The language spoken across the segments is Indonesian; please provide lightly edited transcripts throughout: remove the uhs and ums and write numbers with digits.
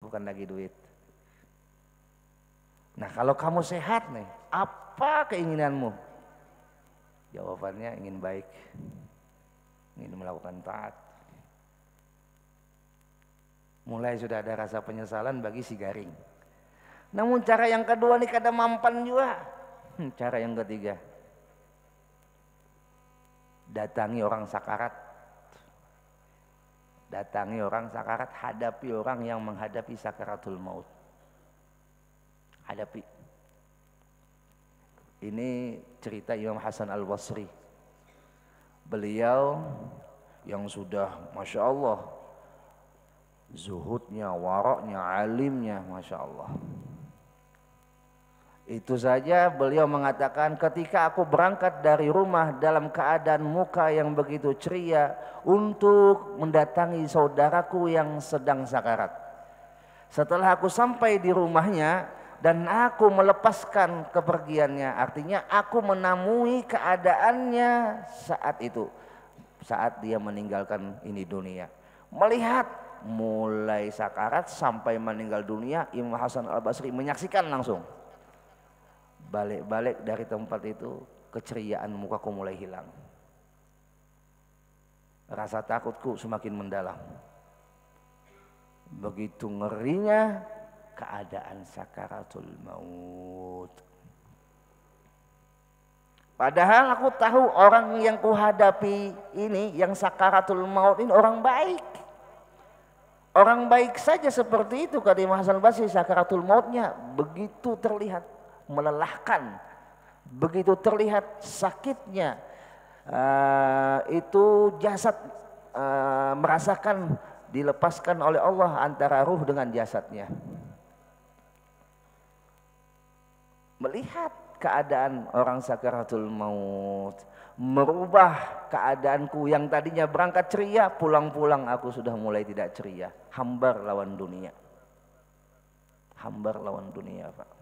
bukan lagi duit. Nah kalau kamu sehat nih, apa keinginanmu? Jawabannya ingin baik, ingin melakukan taat. Mulai sudah ada rasa penyesalan bagi si Garing. Namun cara yang kedua nih kada mampan juga. Cara yang ketiga, datangi orang sakarat. Datangi orang sakarat, hadapi orang yang menghadapi sakaratul maut. Hadapi. Ini cerita Imam Hasan Al-Basri. Beliau yang sudah Masya Allah zuhudnya, waraknya, alimnya Masya Allah. Itu saja beliau mengatakan, ketika aku berangkat dari rumah dalam keadaan muka yang begitu ceria untuk mendatangi saudaraku yang sedang sakarat. Setelah aku sampai di rumahnya dan aku melepaskan kepergiannya, artinya aku menemui keadaannya saat itu, saat dia meninggalkan ini dunia. Melihat mulai sakarat sampai meninggal dunia, Imam Hasan Al-Basri menyaksikan langsung. Balik-balik dari tempat itu, keceriaan mukaku mulai hilang. Rasa takutku semakin mendalam. Begitu ngerinya keadaan sakaratul maut. Padahal aku tahu orang yang kuhadapi ini, yang sakaratul maut ini orang baik. Orang baik saja seperti itu, kata Imam Hasan Basri. Sakaratul mautnya begitu terlihat melelahkan, begitu terlihat sakitnya. Itu jasad merasakan dilepaskan oleh Allah antara ruh dengan jasadnya. Melihat keadaan orang sakaratul maut, merubah keadaanku yang tadinya berangkat ceria, pulang-pulang aku sudah mulai tidak ceria. Hambar lawan dunia. Hambar lawan dunia, Pak.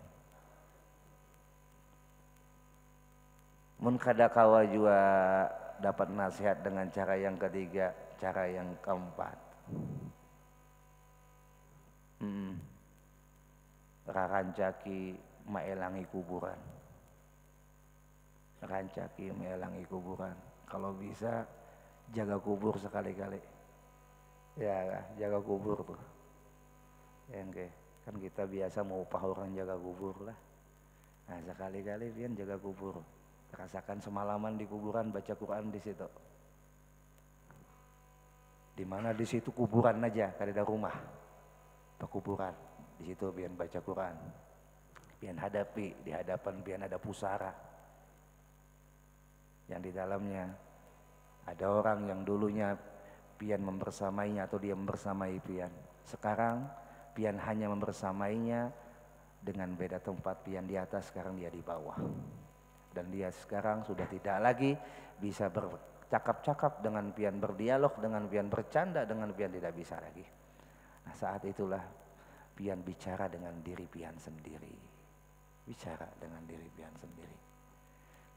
Mun kada kawa juga dapat nasihat dengan cara yang ketiga, cara yang keempat. Rancaki maelangi kuburan. Rancaki maelangi kuburan. Kalau bisa jaga kubur sekali-kali. Ya, jaga kubur tuh. Ya, kan kita biasa mau upah orang jaga kubur lah. Nah, sekali-kali pian jaga kubur. Rasakan semalaman di kuburan, baca Quran di situ. Di mana di situ kuburan aja, kada ada rumah. Pekuburan. Di situ pian baca Quran. Pian hadapi, di hadapan pian ada pusara. Yang di dalamnya ada orang yang dulunya pian membersamainya atau dia membersamai pian. Sekarang pian hanya membersamainya dengan beda tempat, pian di atas, sekarang dia di bawah. Dan dia sekarang sudah tidak lagi bisa bercakap-cakap dengan pian, berdialog dengan pian, bercanda dengan pian, tidak bisa lagi. Nah, saat itulah pian bicara dengan diri pian sendiri. Bicara dengan diri pian sendiri.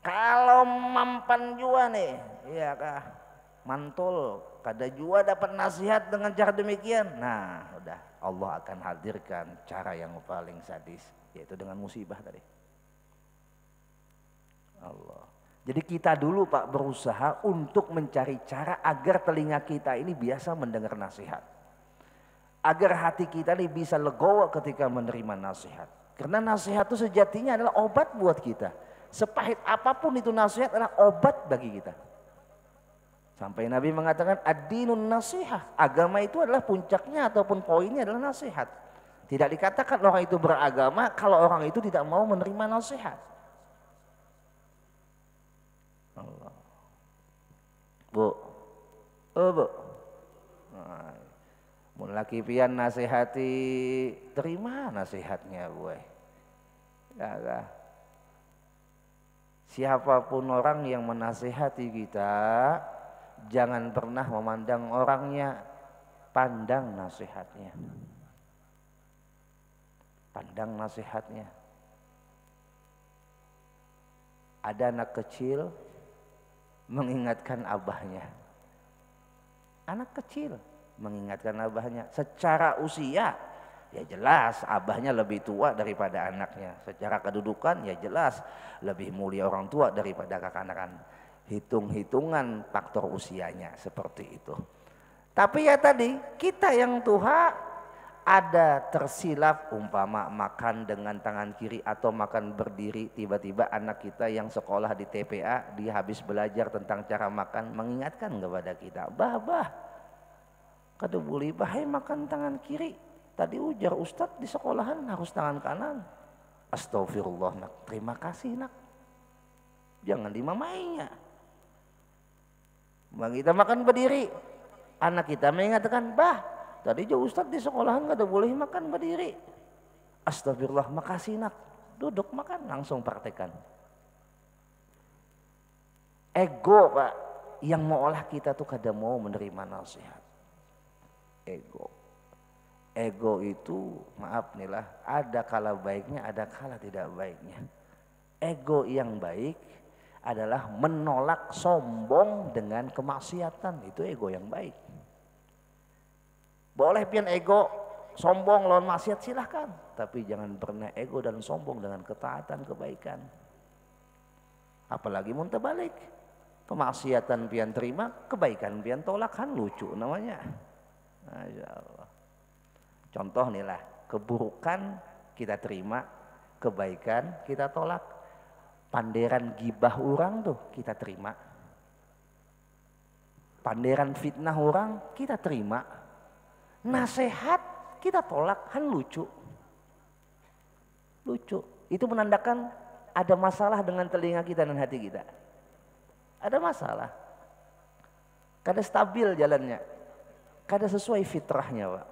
Kalau mampan jua nih, iya kah, mantul, kada jua dapat nasihat dengan cara demikian. Nah, udah Allah akan hadirkan cara yang paling sadis, yaitu dengan musibah tadi. Allah. Jadi kita dulu Pak berusaha untuk mencari cara agar telinga kita ini biasa mendengar nasihat. Agar hati kita ini bisa legowo ketika menerima nasihat. Karena nasihat itu sejatinya adalah obat buat kita. Sepahit apapun itu nasihat adalah obat bagi kita. Sampai Nabi mengatakan ad-dinun nasihah. Agama itu adalah puncaknya ataupun poinnya adalah nasihat. Tidak dikatakan orang itu beragama kalau orang itu tidak mau menerima nasihat. Allah. Bu, bu. Nah, mun laki pian nasihati, terima nasihatnya gue. Ya, siapapun orang yang menasihati kita, jangan pernah memandang orangnya, pandang nasihatnya. Pandang nasihatnya. Ada anak kecil mengingatkan abahnya. Anak kecil mengingatkan abahnya secara usia Ya jelas abahnya lebih tua daripada anaknya. Secara kedudukan ya jelas lebih mulia orang tua daripada kakak-anakan. Hitung-hitungan faktor usianya seperti itu. Tapi ya tadi kita yang tua ada tersilap umpama makan dengan tangan kiri atau makan berdiri, tiba-tiba anak kita yang sekolah di TPA dia habis belajar tentang cara makan mengingatkan kepada kita, bah kada boleh bahaya makan tangan kiri, tadi ujar Ustadz di sekolahan harus tangan kanan. Astagfirullah nak, terima kasih nak, jangan dimamainya. Kita makan berdiri, anak kita mengingatkan, bah tadi jauh Ustadz di sekolahan kada boleh makan berdiri. Astagfirullah, makasih nak, duduk makan, langsung praktekan. Ego pak, yang mau olah kita tuh kada mau menerima nasihat. Ego itu maaf nih lah, ada kala baiknya, ada kala tidak baiknya. Ego yang baik adalah menolak sombong dengan kemaksiatan, itu ego yang baik. Boleh pian ego sombong lawan maksiat silahkan, tapi jangan pernah ego dan sombong dengan ketaatan kebaikan. Apalagi mun terbalik, kemaksiatan pian terima, kebaikan pian tolak, kan lucu namanya. Masya Allah. Contoh nih lah, keburukan kita terima, kebaikan kita tolak. Panderan gibah orang tuh kita terima, panderan fitnah orang kita terima, nasihat kita tolak, kan lucu. Lucu, itu menandakan ada masalah dengan telinga kita dan hati kita. Ada masalah, kada stabil jalannya, kada sesuai fitrahnya Pak.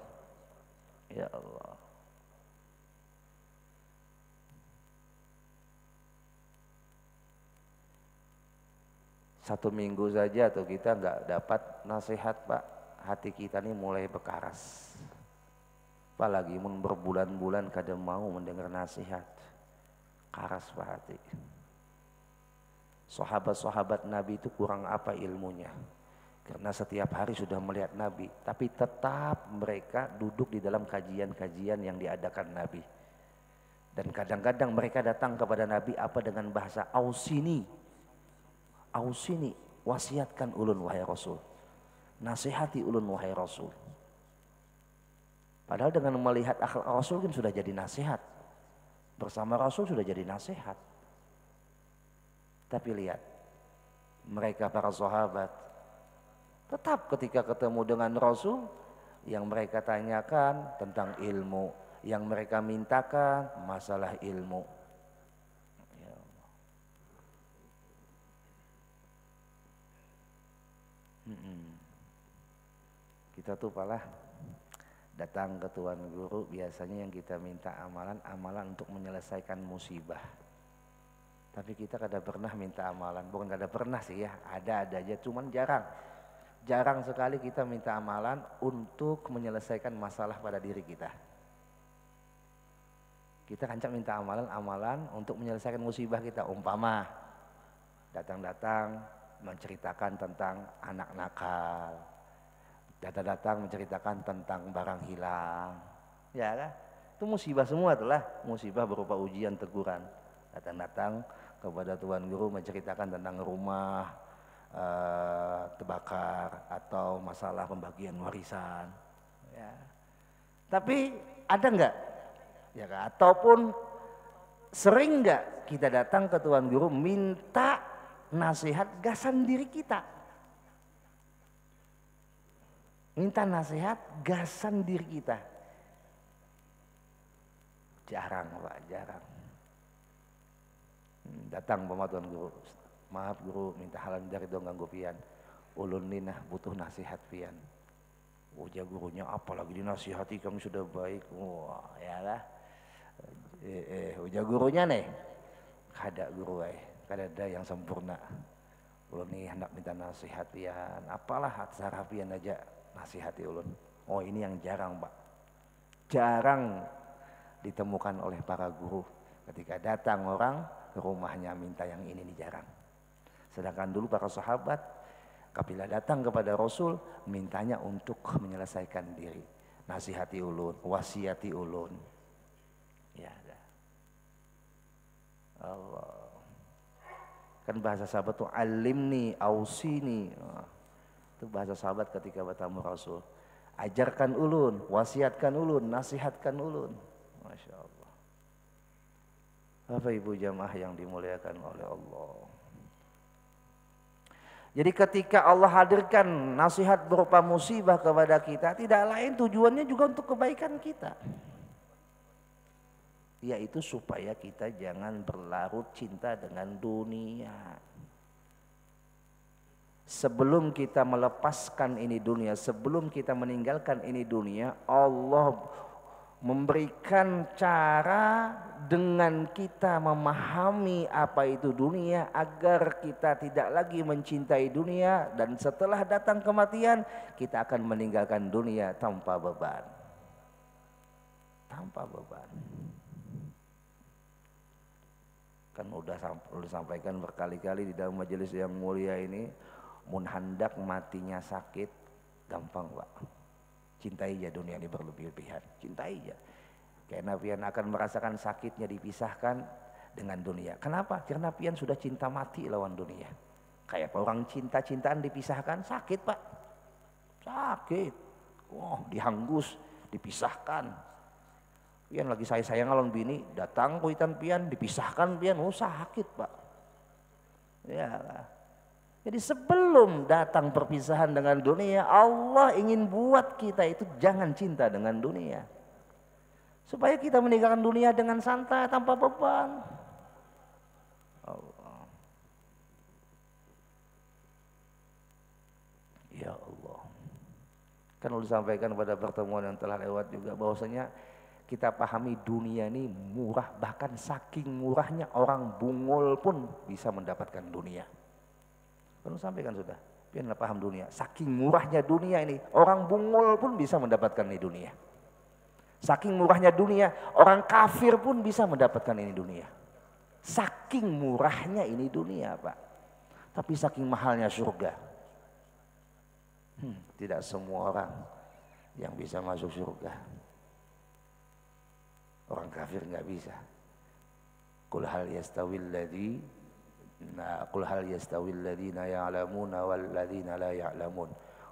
Ya Allah. Satu minggu saja tuh kita nggak dapat nasihat Pak, hati kita nih mulai berkaras. Apalagi mun berbulan-bulan kada mau mendengar nasihat, karas Pak hati. Sahabat-sahabat Nabi itu kurang apa ilmunya? Karena setiap hari sudah melihat Nabi, tapi tetap mereka duduk di dalam kajian-kajian yang diadakan Nabi. Dan kadang-kadang mereka datang kepada Nabi apa dengan bahasa ausini, wasiatkan ulun wahai Rasul, nasihati ulun wahai Rasul. Padahal dengan melihat akhlak Rasul kan sudah jadi nasihat, bersama Rasul sudah jadi nasihat. Tapi lihat, mereka para sahabat tetap ketika ketemu dengan Rasul, yang mereka tanyakan tentang ilmu, yang mereka mintakan masalah ilmu. Ya Allah. Kita tuh palah datang ke Tuan Guru, biasanya yang kita minta amalan untuk menyelesaikan musibah. Tapi kita kada pernah minta amalan, bukan kada pernah sih ya, ada aja, cuman jarang sekali kita minta amalan untuk menyelesaikan masalah pada diri kita. Kita kancak minta amalan untuk menyelesaikan musibah kita. Umpama datang menceritakan tentang anak nakal, datang menceritakan tentang barang hilang, ya kan? Itu musibah semua itulah, musibah berupa ujian, teguran. Datang kepada Tuan Guru menceritakan tentang rumah terbakar atau masalah pembagian warisan, ya. Tapi ada enggak, ya kan? Ataupun sering enggak kita datang ke Tuan Guru minta nasihat gasan diri kita, minta nasihat gasan diri kita? Jarang Pak, jarang. Datang sama Tuan Guru, maaf Guru, minta halan dari dong ganggu pian, ulun nih nah butuh nasihat pian. Ujar gurunya, apalagi dinasihati kami sudah baik. Wah ya lah. Ujar gurunya nih, kada guru kada ada yang sempurna. Ulun nih hendak minta nasihat pian, apalah acara pian aja nasihati ulun. Oh ini yang jarang Pak, jarang ditemukan oleh para guru. Ketika datang orang ke rumahnya minta yang ini jarang. Sedangkan dulu para sahabat apabila datang kepada Rasul mintanya untuk menyelesaikan diri. nasihati ulun, wasiati ulun. Ya, Allah. Kan bahasa sahabat tuh alimni, ausini. Itu bahasa sahabat ketika bertemu Rasul. Ajarkan ulun, wasiatkan ulun, nasihatkan ulun. Masya Allah. Bapak Ibu jamaah yang dimuliakan oleh Allah. Jadi ketika Allah hadirkan nasihat berupa musibah kepada kita, tidak lain tujuannya juga untuk kebaikan kita. Yaitu supaya kita jangan berlarut cinta dengan dunia. Sebelum kita melepaskan ini dunia, sebelum kita meninggalkan ini dunia, Allah memberikan cara dengan kita memahami apa itu dunia agar kita tidak lagi mencintai dunia, dan setelah datang kematian kita akan meninggalkan dunia tanpa beban. Tanpa beban. Kan udah sampaikan berkali-kali di dalam majelis yang mulia ini, mun hendak matinya sakit gampang Pak. Cintai ya dunia ini berlebih-lebihan, cintai ya. Karena pian akan merasakan sakitnya dipisahkan dengan dunia. Kenapa? Karena pian sudah cinta mati lawan dunia. Kayak orang cinta-cintaan dipisahkan, sakit Pak. Sakit. Wah, dihanggus, dipisahkan. Pian lagi sayang lawan bini, datang kuitan pian, dipisahkan pian, oh sakit Pak. Ya lah. Jadi sebelum datang perpisahan dengan dunia, Allah ingin buat kita itu jangan cinta dengan dunia. Supaya kita meninggalkan dunia dengan santai tanpa beban. Allah. Ya Allah. Kan udah disampaikan pada pertemuan yang telah lewat juga bahwasanya kita pahami dunia ini murah, bahkan saking murahnya orang bungul pun bisa mendapatkan dunia. Kan sampaikan sudah, biarlah paham dunia. Saking murahnya dunia ini, orang bungul pun bisa mendapatkan ini dunia. Saking murahnya dunia, orang kafir pun bisa mendapatkan ini dunia. Saking murahnya ini dunia Pak. Tapi saking mahalnya surga. Tidak semua orang yang bisa masuk surga. Orang kafir nggak bisa. Qul hal yastawil ladzi qul hal yastawil ladzina ya'lamuna wal ladzina la ya'lamun.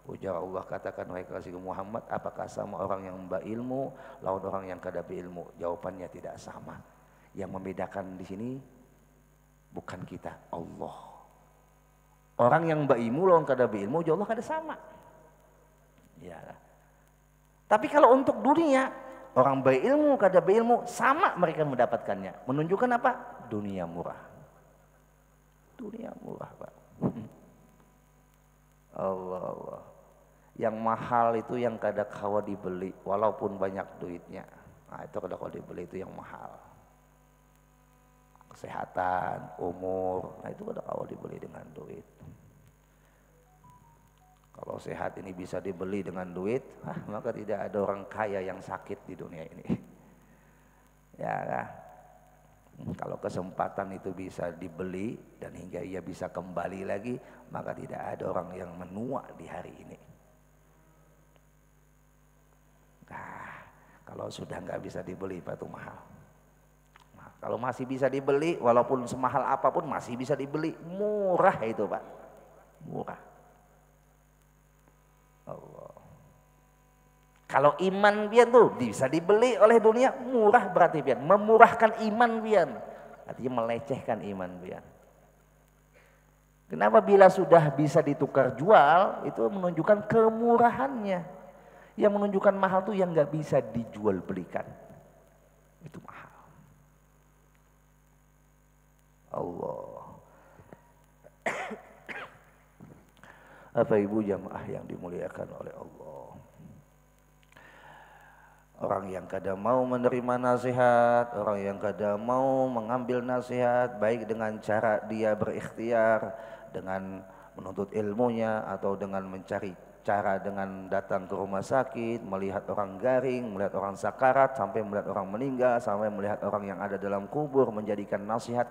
Ujar Allah, katakan wahai kasih Muhammad, apakah sama orang yang berilmu lawan orang yang kada berilmu? Jawabannya tidak sama. Yang membedakan di sini bukan kita, Allah. Orang yang berilmu lawan kada berilmu, jauh Allah kada sama. Ya. Tapi kalau untuk dunia, orang berilmu kada berilmu sama mereka mendapatkannya. Menunjukkan apa? Dunia murah. Dunia murah Pak. Allah Allah. Yang mahal itu yang kada kawa dibeli walaupun banyak duitnya. Nah itu kada kawa dibeli, itu yang mahal. Kesehatan, umur, nah itu kada kawa dibeli dengan duit. Kalau sehat ini bisa dibeli dengan duit, maka tidak ada orang kaya yang sakit di dunia ini. Ya kan? Kalau kesempatan itu bisa dibeli dan hingga ia bisa kembali lagi, maka tidak ada orang yang menua di hari ini. Nah, kalau sudah nggak bisa dibeli, Pak, itu mahal. Nah, kalau masih bisa dibeli, walaupun semahal apapun masih bisa dibeli, murah itu Pak, murah. Allah. Kalau iman pian tuh bisa dibeli oleh dunia, murah berarti pian, memurahkan iman pian, artinya melecehkan iman pian. Kenapa bila sudah bisa ditukar jual, itu menunjukkan kemurahannya. Yang menunjukkan mahal tuh yang nggak bisa dijual belikan, itu mahal. Allah. Apa ibu jamaah yang dimuliakan oleh Allah. Orang yang kadang mau menerima nasihat, orang yang kadang mau mengambil nasihat, baik dengan cara dia berikhtiar, dengan menuntut ilmunya, atau dengan mencari cara dengan datang ke rumah sakit, melihat orang garing, melihat orang sakarat, sampai melihat orang meninggal, sampai melihat orang yang ada dalam kubur, menjadikan nasihat